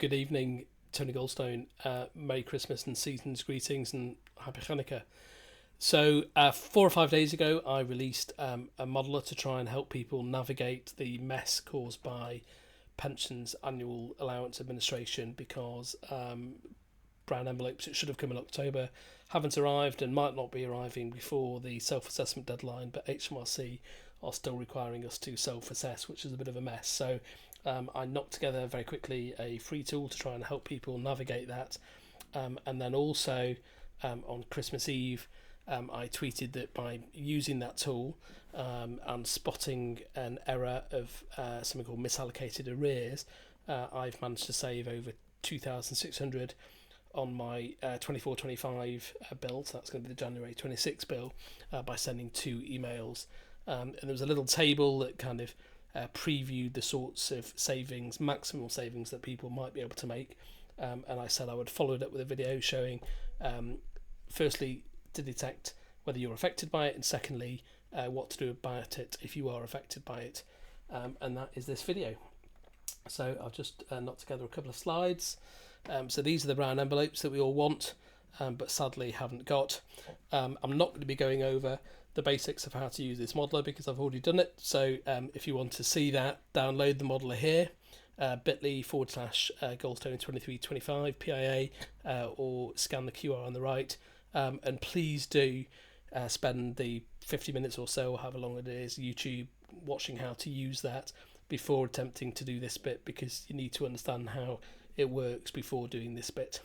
Good evening, Tony Goldstone. Merry Christmas and season's greetings and Happy Hanukkah. So 4 or 5 days ago, I released a modeler to try and help people navigate the mess caused by pensions annual allowance administration, because brown envelopes that should have come in October haven't arrived and might not be arriving before the self-assessment deadline, but HMRC are still requiring us to self-assess, which is a bit of a mess. So I knocked together very quickly a free tool to try and help people navigate that. And then also on Christmas Eve, I tweeted that by using that tool and spotting an error of something called misallocated arrears, I've managed to save over 2,600 on my 24-25 bill. So that's going to be the January 26 bill, by sending 2 emails. And there was a little table that kind of previewed the sorts of savings, maximal savings that people might be able to make. And I said I would follow it up with a video showing, firstly, to detect whether you're affected by it, and secondly, what to do about it if you are affected by it. And that is this video. So I've just knocked together a couple of slides. So these are the brown envelopes that we all want, but sadly haven't got. I'm not going to be going over the basics of how to use this modeler because I've already done it. So if you want to see that, download the modeler here, bit.ly/Goldstone2325 PIA, or scan the QR on the right. And please do spend the 50 minutes or so, or however long it is, YouTube watching how to use that before attempting to do this bit, because you need to understand how it works before doing this bit.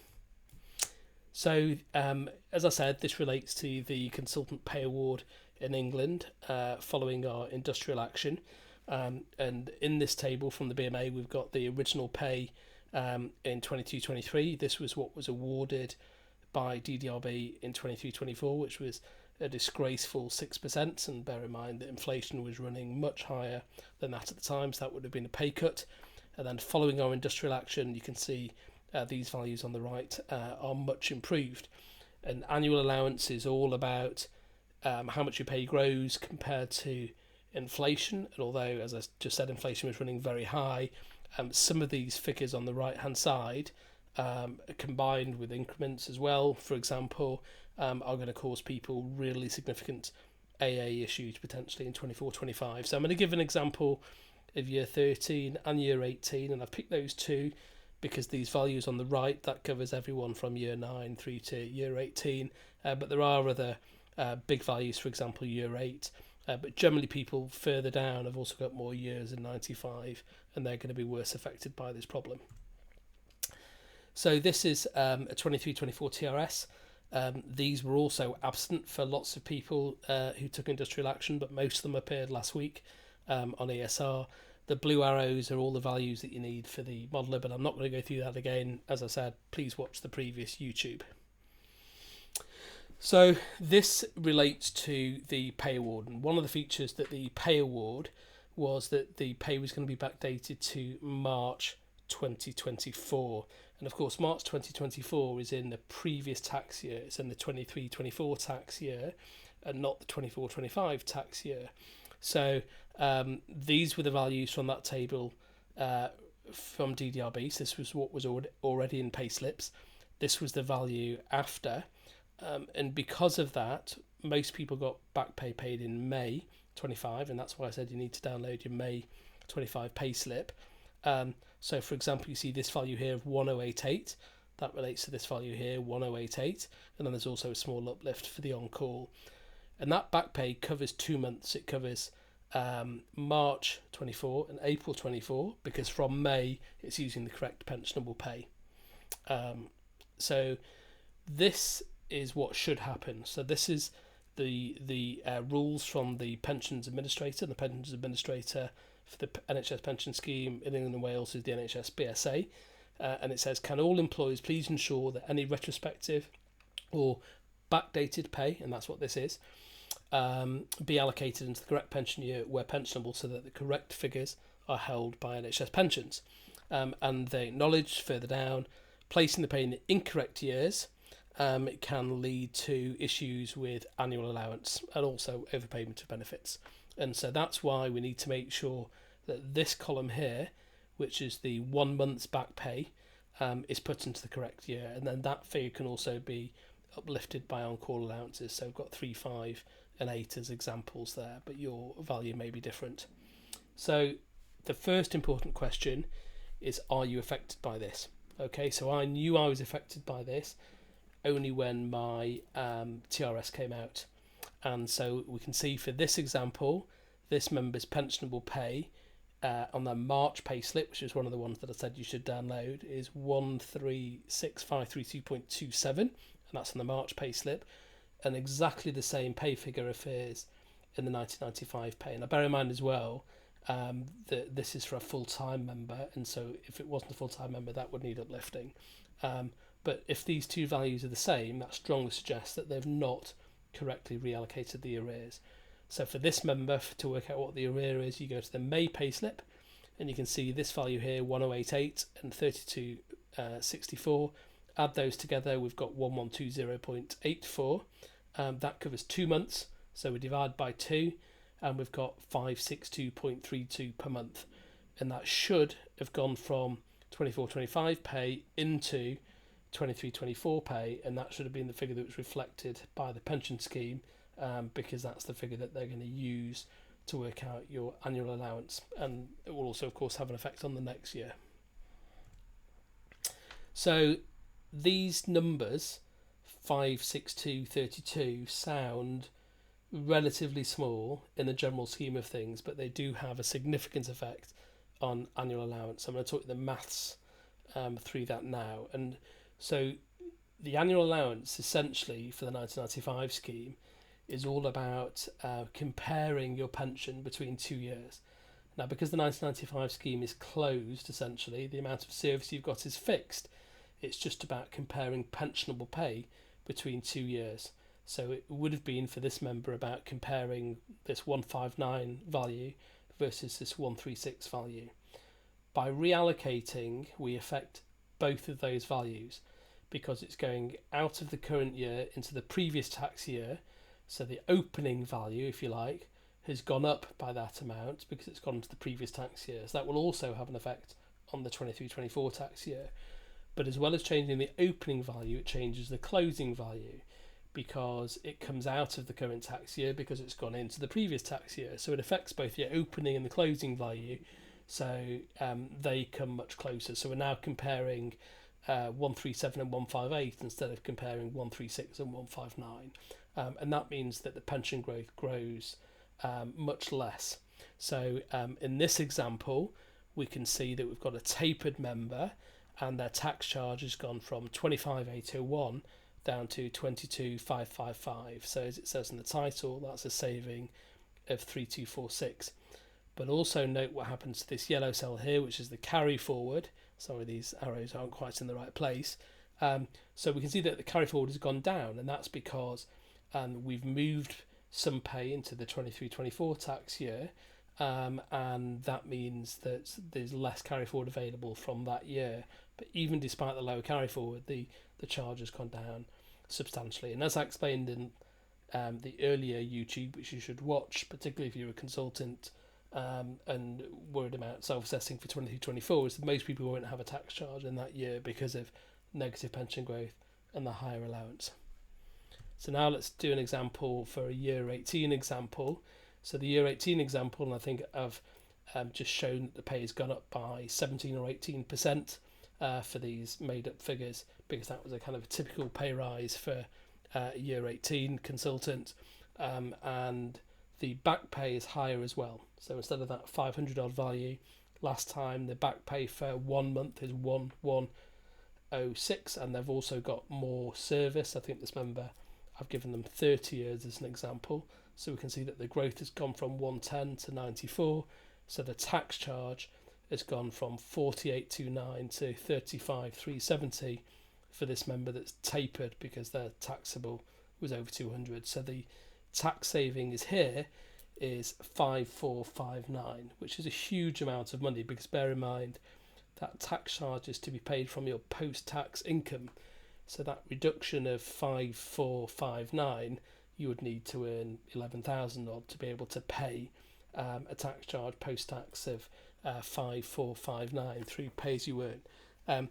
So as I said, this relates to the consultant pay award in England following our industrial action. And in this table from the BMA, we've got the original pay in 22-23. This was what was awarded by DDRB in 23-24, which was a disgraceful 6%, and bear in mind that inflation was running much higher than that at the time, so that would have been a pay cut. And then following our industrial action, you can see these values on the right are much improved. And annual allowance is all about how much your pay grows compared to inflation. And although, as I just said, inflation was running very high, some of these figures on the right hand side, combined with increments as well, for example, are going to cause people really significant AA issues potentially in 24-25. So I'm going to give an example of year 13 and year 18, and I've picked those two because these values on the right, that covers everyone from year 9 through to year 18, but there are other big values, for example year 8, but generally people further down have also got more years in 95, and they're going to be worse affected by this problem. So this is a 23-24 TRS. These were also absent for lots of people who took industrial action, but most of them appeared last week on ESR. The blue arrows are all the values that you need for the modeler, but I'm not going to go through that again. As I said, please watch the previous YouTube. So this relates to the pay award, and one of the features that the pay award was that the pay was going to be backdated to March 2024. And of course, March 2024 is in the previous tax year. It's in the 23-24 tax year and not the 24-25 tax year. So these were the values from that table from DDRB. So this was what was already in pay slips. This was the value after. And because of that, most people got back pay paid in May 25. And that's why I said you need to download your May 25 pay slip. So for example, you see this value here of 1088, that relates to this value here, 1088, and then there's also a small uplift for the on-call. And that back pay covers 2 months. It covers March 24 and April 24, because from May it's using the correct pensionable pay. So this is what should happen. So this is the rules from the pensions administrator. The pensions administrator for the NHS pension scheme in England and Wales is the NHS BSA, and it says, can all employers please ensure that any retrospective or backdated pay, and that's what this is, be allocated into the correct pension year where pensionable, so that the correct figures are held by NHS pensions. And they acknowledge further down, placing the pay in the incorrect years it can lead to issues with annual allowance and also overpayment of benefits. And so that's why we need to make sure that this column here, which is the 1 month's back pay, is put into the correct year, and then that figure can also be uplifted by on-call allowances. So we've got 3, 5 and 8 as examples there, but your value may be different. So the first important question is, are you affected by this? Okay, so I knew I was affected by this only when my TRS came out. And so we can see for this example, this member's pensionable pay on their March pay slip, which is one of the ones that I said you should download, is 136,532.27, and that's on the March pay slip. And exactly the same pay figure appears in the 1995 pay. Now bear in mind as well that this is for a full-time member, and so if it wasn't a full-time member, that would need uplifting. But if these two values are the same, that strongly suggests that they've not correctly reallocated the arrears. So for this member, to work out what the arrear is, you go to the May payslip, and you can see this value here, 1088 and 3264. Add those together, we've got 1120.84. That covers 2 months, so we divide by 2, and we've got 562.32 per month. And that should have gone from 24-25 pay into 23-24 pay, and that should have been the figure that was reflected by the pension scheme, because that's the figure that they're going to use to work out your annual allowance, and it will also of course have an effect on the next year. So these numbers 56232 sound relatively small in the general scheme of things, but they do have a significant effect on annual allowance. I'm going to talk the maths through that now. And so the annual allowance essentially for the 1995 scheme is all about comparing your pension between 2 years. Now, because the 1995 scheme is closed, essentially, the amount of service you've got is fixed. It's just about comparing pensionable pay between 2 years. So it would have been for this member about comparing this 159 value versus this 136 value. By reallocating, we affect both of those values because it's going out of the current year into the previous tax year. So the opening value, if you like, has gone up by that amount because it's gone into the previous tax year. So that will also have an effect on the 23-24 tax year. But as well as changing the opening value, it changes the closing value because it comes out of the current tax year because it's gone into the previous tax year. So it affects both your opening and the closing value. So they come much closer. So we're now comparing 137 and 158 instead of comparing 136 and 159. And that means that the pension growth grows much less. So in this example, we can see that we've got a tapered member and their tax charge has gone from 25,801 down to 22,555. So as it says in the title, that's a saving of 3,246. But also note what happens to this yellow cell here, which is the carry forward. Sorry, these arrows aren't quite in the right place. So we can see that the carry forward has gone down, and that's because we've moved some pay into the 23-24 tax year, and that means that there's less carry forward available from that year. But even despite the lower carry forward, the charge has gone down substantially. And as I explained in the earlier YouTube, which you should watch, particularly if you're a consultant and worried about self-assessing for 23-24, is that most people won't have a tax charge in that year because of negative pension growth and the higher allowance. So now let's do an example for a year 18 example. So the year 18 example, and I think I've just shown that the pay has gone up by 17 or 18% for these made up figures, because that was a kind of a typical pay rise for a year 18 consultant, and the back pay is higher as well. So instead of that 500 odd value last time, the back pay for 1 month is 1106, and they've also got more service. I think this member, I've given them 30 years as an example, so we can see that the growth has gone from 110 to 94. So the tax charge has gone from 4829 to 35370 for this member that's tapered because their taxable was over 200. So the tax saving is here is 5459, which is a huge amount of money, because bear in mind that tax charge is to be paid from your post-tax income. So that reduction of 5459, you would need to earn 11,000 odd to be able to pay a tax charge post-tax of 5459 through pay as you earn. And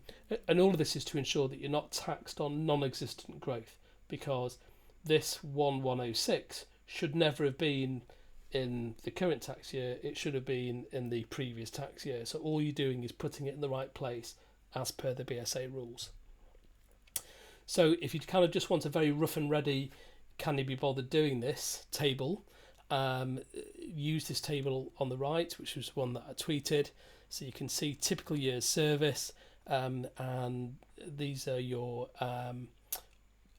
all of this is to ensure that you're not taxed on non-existent growth, because this 1106 should never have been in the current tax year. It should have been in the previous tax year. So all you're doing is putting it in the right place as per the BSA rules. So if you kind of just want a very rough and ready, can you be bothered doing this table, use this table on the right, which was one that I tweeted. So you can see typical year's service, and these are your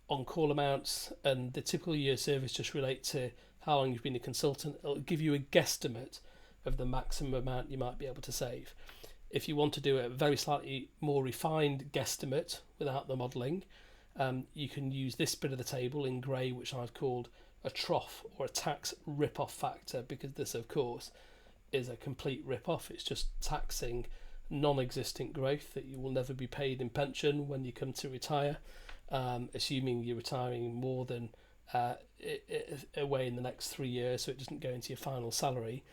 on-call amounts, and the typical year's service just relate to how long you've been a consultant. It'll give you a guesstimate of the maximum amount you might be able to save. If you want to do a very slightly more refined guesstimate without the modelling, you can use this bit of the table in grey, which I've called a trough or a tax rip-off factor, because this, of course, is a complete rip-off. It's just taxing non-existent growth that you will never be paid in pension when you come to retire, assuming you're retiring more than away in the next 3 years, so it doesn't go into your final salary.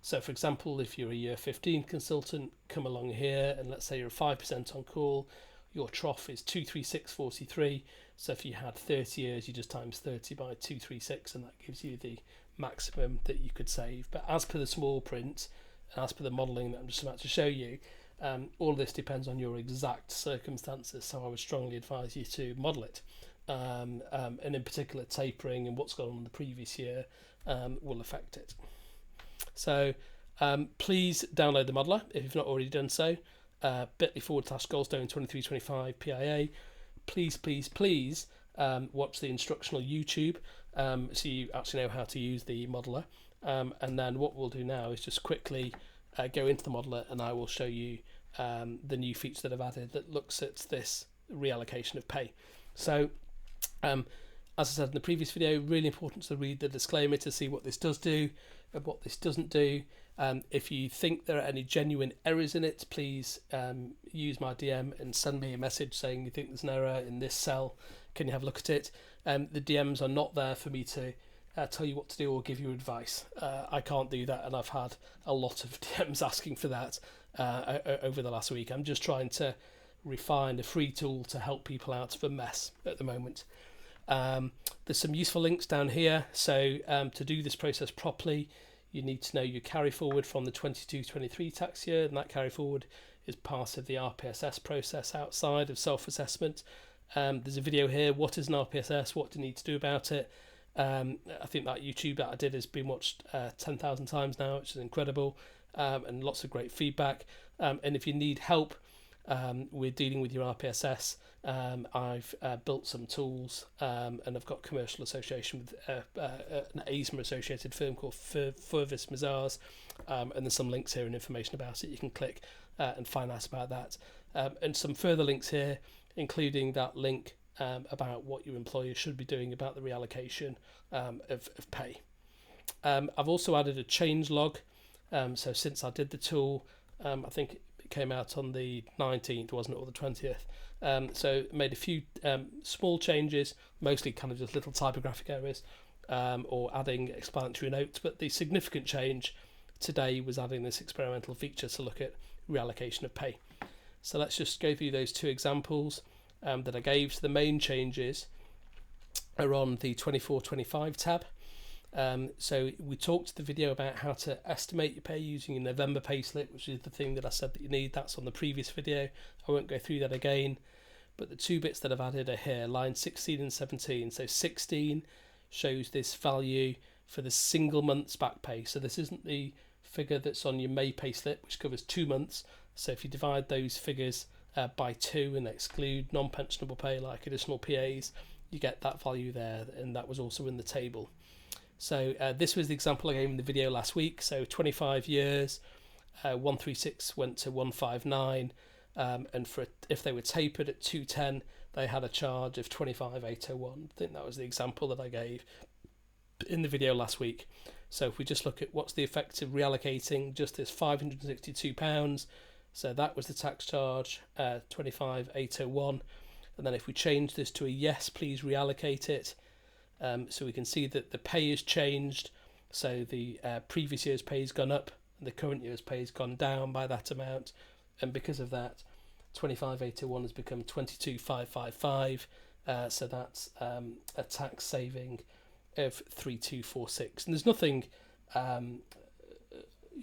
So for example, if you're a year 15 consultant, come along here, and let's say you're 5% on call, your trough is 236.43. So if you had 30 years, you just times 30 by 236, and that gives you the maximum that you could save. But as per the small print, and as per the modelling that I'm just about to show you, all of this depends on your exact circumstances. So I would strongly advise you to model it. And in particular, tapering and what's gone on in the previous year will affect it. So please download the modeler if you've not already done so. bit.ly/Goldstone 2325 PIA. Please watch the instructional YouTube so you actually know how to use the modeler. And then what we'll do now is just quickly go into the modeler, and I will show you the new feature that I've added that looks at this reallocation of pay. So as I said in the previous video, really important to read the disclaimer to see what this does do and what this doesn't do. If you think there are any genuine errors in it, please use my DM and send me a message saying you think there's an error in this cell. Can you have a look at it? The DMs are not there for me to tell you what to do or give you advice. I can't do that, and I've had a lot of DMs asking for that over the last week. I'm just trying to refine a free tool to help people out of a mess at the moment. There's some useful links down here. So to do this process properly, you need to know your carry forward from the 22-23 tax year, and that carry forward is part of the RPSS process outside of self-assessment. There's a video here, what is an RPSS, what do you need to do about it. I think that YouTube that I did has been watched 10,000 times now, which is incredible, and lots of great feedback. And if you need help with dealing with your RPSS, I've built some tools, and I've got commercial association with an ASMA associated firm called Furvis Mazars, and there's some links here and information about it. You can click and find out about that, and some further links here, including that link about what your employer should be doing about the reallocation of pay. I've also added a change log. So since I did the tool, I think it came out on the 19th, wasn't it, or the 20th? So made a few small changes, mostly kind of just little typographic errors, or adding explanatory notes. But the significant change today was adding this experimental feature to look at reallocation of pay. So let's just go through those two examples that I gave. So the main changes are on the 24-25 tab. So we talked in the video about how to estimate your pay using a November payslip, which is the thing that I said that you need. That's on the previous video. I won't go through that again. But the two bits that I've added are here, line 16 and 17. So 16 shows this value for the single month's back pay. So this isn't the figure that's on your May payslip, which covers 2 months. So if you divide those figures by 2 and exclude non-pensionable pay like additional PAs, you get that value there, and that was also in the table. So this was the example I gave in the video last week. So 25 years, 136 went to 159, and for if they were tapered at 210, they had a charge of 25,801. I think that was the example that I gave in the video last week. So if we just look at what's the effect of reallocating just this £562, so that was the tax charge, 25,801. And then if we change this to a yes, please reallocate it, so we can see that the pay has changed. So the previous year's pay has gone up and the current year's pay has gone down by that amount. And because of that, 25,801 has become 22,555. So that's a tax saving of 3,246. And there's nothing,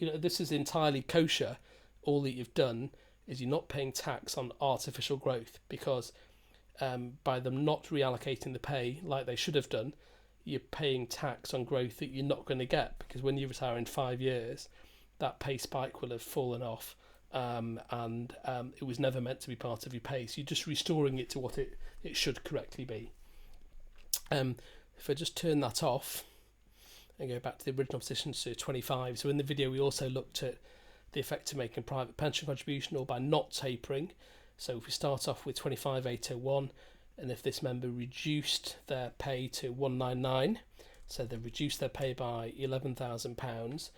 this is entirely kosher. All that you've done is you're not paying tax on artificial growth, because by them not reallocating the pay like they should have done, you're paying tax on growth that you're not going to get, because when you retire in 5 years, that pay spike will have fallen off, and it was never meant to be part of your pay. So you're just restoring it to what it should correctly be. If I just turn that off and go back to the original position to 25. So in the video we also looked at the effect of making private pension contribution or by not tapering. So if we start off with 25,801, and if this member reduced their pay to 199, so they've reduced their pay by £11,000,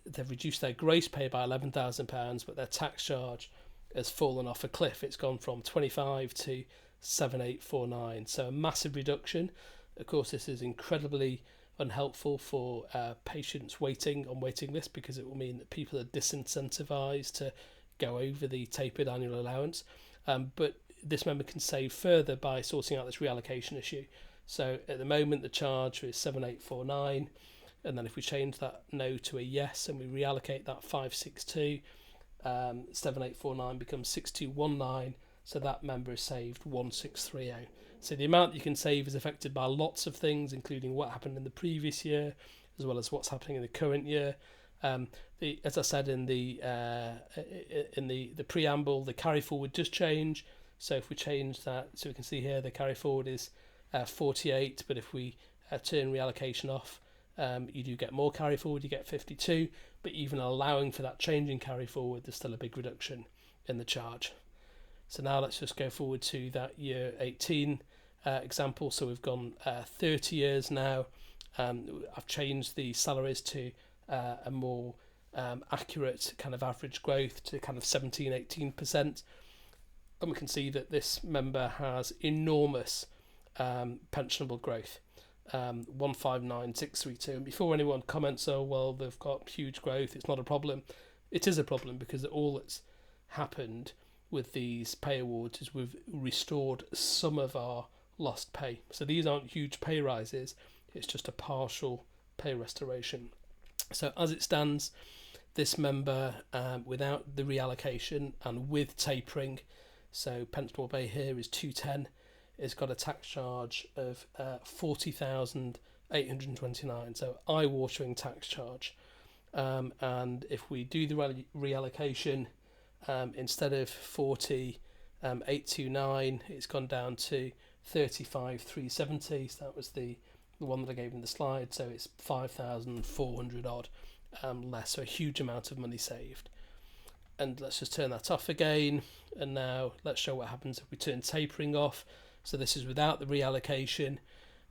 they've reduced their gross pay by £11,000, but their tax charge has fallen off a cliff. It's gone from 25 to 7,849, so a massive reduction. Of course, this is incredibly unhelpful for patients waiting on waiting lists, because it will mean that people are disincentivized to go over the tapered annual allowance. But this member can save further by sorting out this reallocation issue. So at the moment the charge is 7,849, and then if we change that no to a yes and we reallocate that 562, 7,849 becomes 6,219. So that member has saved 1,630. So the amount you can save is affected by lots of things, including what happened in the previous year, as well as what's happening in the current year. As I said in the preamble, the carry forward does change. So if we change that, so we can see here the carry forward is 48, but if we turn reallocation off, you do get more carry forward, you get 52. But even allowing for that change in carry forward, there's still a big reduction in the charge. So now let's just go forward to that year 18 example. So we've gone 30 years now. I've changed the salaries to a more accurate kind of average growth to kind of 17-18%. And we can see that this member has enormous pensionable growth, 159,632. And before anyone comments, oh, well, they've got huge growth, it's not a problem. It is a problem, because all that's happened with these pay awards is we've restored some of our lost pay. So these aren't huge pay rises, it's just a partial pay restoration. So as it stands, this member, without the reallocation and with tapering, so pensionable pay here is 210, it's got a tax charge of 40,829, so eye-watering tax charge. And if we do the reallocation, instead of 40,829, it's gone down to 35,370. So that was the one that I gave in the slide. So it's 5,400 odd less. So a huge amount of money saved. And let's just turn that off again. And now let's show what happens if we turn tapering off. So this is without the reallocation.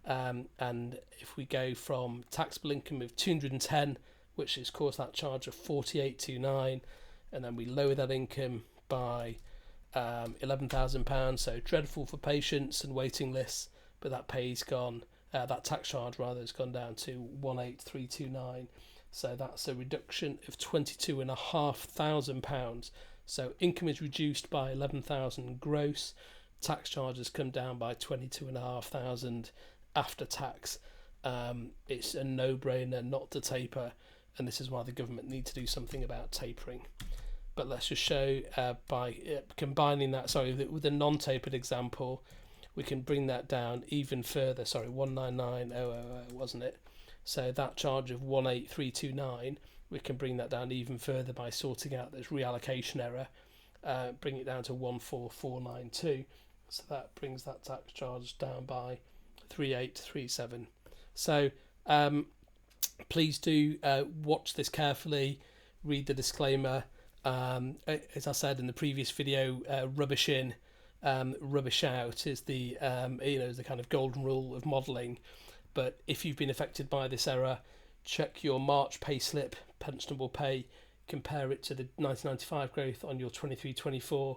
And if we go from taxable income of 210, which is, of course, that charge of 4829, and then we lower that income by £11,000. So dreadful for patients and waiting lists, but that pay's gone. That tax charge rather has gone down to 18329. So that's a reduction of £22,500. So income is reduced by 11,000 gross. Tax charge has come down by 22,500 after tax. It's a no-brainer not to taper, and this is why the government need to do something about tapering. But let's just show by combining that, with the non-tapered example, we can bring that down even further. 199,000, wasn't it? So that charge of 18329, we can bring that down even further by sorting out this reallocation error, bring it down to 14492. So that brings that tax charge down by 3837. So please do watch this carefully, read the disclaimer. As I said in the previous video, rubbish in, rubbish out is the the kind of golden rule of modelling. But if you've been affected by this error, check your March payslip, pensionable pay, compare it to the 1995 growth on your 23-24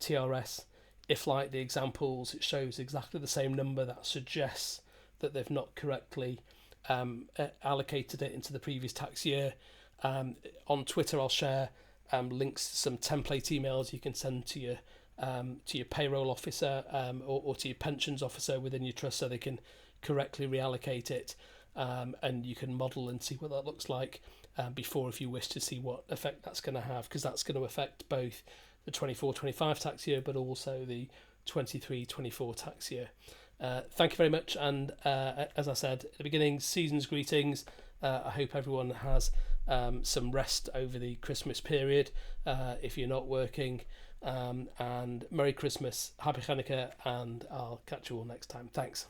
TRS. If, like the examples, it shows exactly the same number, that suggests that they've not correctly allocated it into the previous tax year. On Twitter, I'll share links to some template emails you can send to your payroll officer, or to your pensions officer within your trust, so they can correctly reallocate it, and you can model and see what that looks like before, if you wish to see what effect that's going to have, because that's going to affect both the 24-25 tax year but also the 23-24 tax year. Thank you very much, and as I said at the beginning, season's greetings. I hope everyone has some rest over the Christmas period if you're not working, and Merry Christmas, Happy Hanukkah, and I'll catch you all next time. Thanks.